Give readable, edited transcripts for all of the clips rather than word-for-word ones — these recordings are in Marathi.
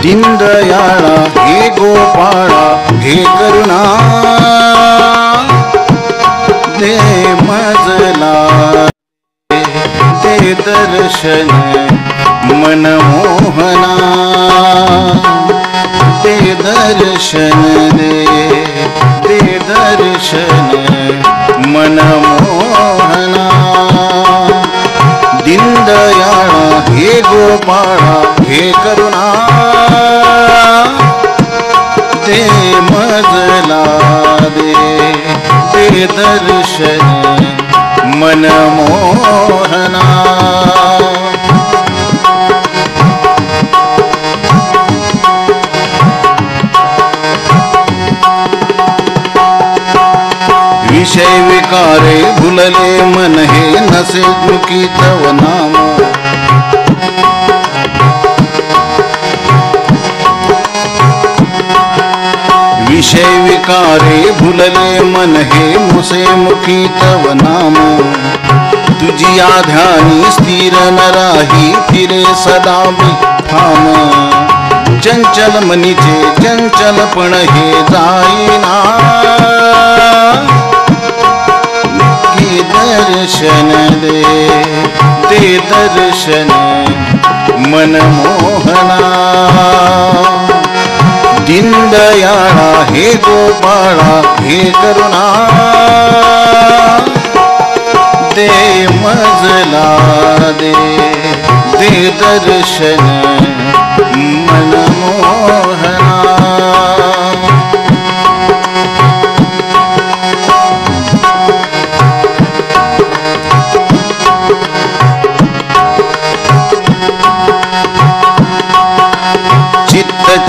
दीनदयाळा हे गोपाळा हे करुणा दे मजला दे दर्शन मनमोहना दे दर्शन दे दर्शन मनमोहना दीनदयाळा हे गोपाळा हे करुणा दे मजला दे दर्शन मनमोहना विषय विकारे भुलले मन हे नसे मुखी तव नाम विषय विकारे भुलले मन हे मुसे मुखी तव नाम तुझी ध्यानी स्थिर न राही फिरे सदा ठाम चंचल मनीचे चंचलपण हे जाईना दर्शन दे दर्शन मनमोहना दीनदयाळा हे गोपाळा हे करुणा दे मजला दे दर्शन मनमोहना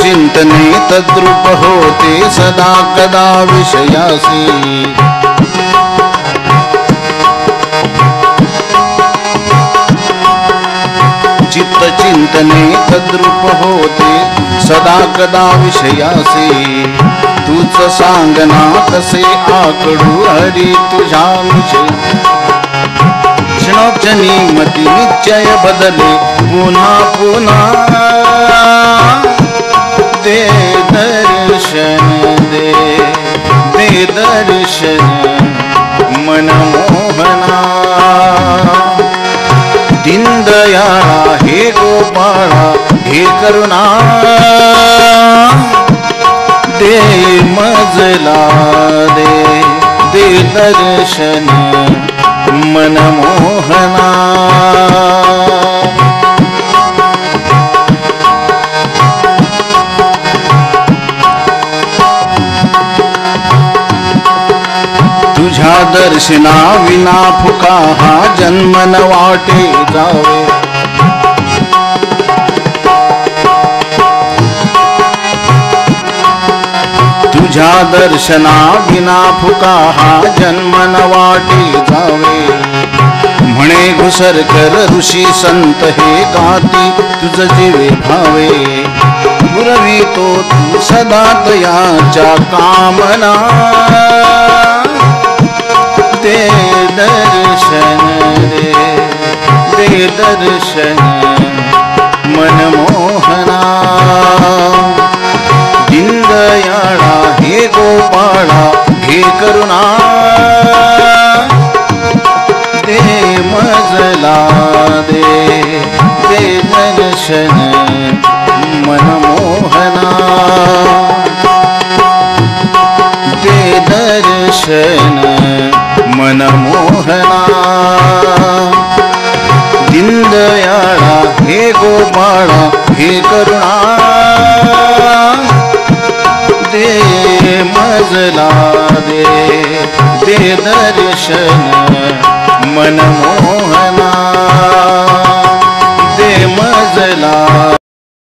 चिंतने तद्रूप होते सदा कदा विषयासी चित्त चिंतने तद्रूप होते सदा कदा विषयासी तूच सांगना कसे आकडू हरी तुझ्या विषयी क्षणोक्षणी मती निश्चय बदले पुन्हा पुन्हा दे दर्शन दे दर्शन मनमोहना दीनदयाळा हे गोपाळा हे करुणा दे मजला दे दर्शन मनमोहना तुझ्या दर्शना विना फुका हा जन्म न वाटे जावे तुझ्या दर्शना विना फुका हा जन्म न वाटे जावे म्हणे घुसरकर ऋषी संत हे गाती तुझ जीवे भावे पुरवी तो तू सदा तयाच्या कामना दे दर्शन दे दर्शन मनमोहना दीनदयाळा हे गोपाळा हे करुणा दे मजला दे दर्शन मनमोहना दे दर्शन मनमोहना दीनदयाळा हे गोपाळा हे करुणा दे मजला दे दर्शन मनमोहना दे मजला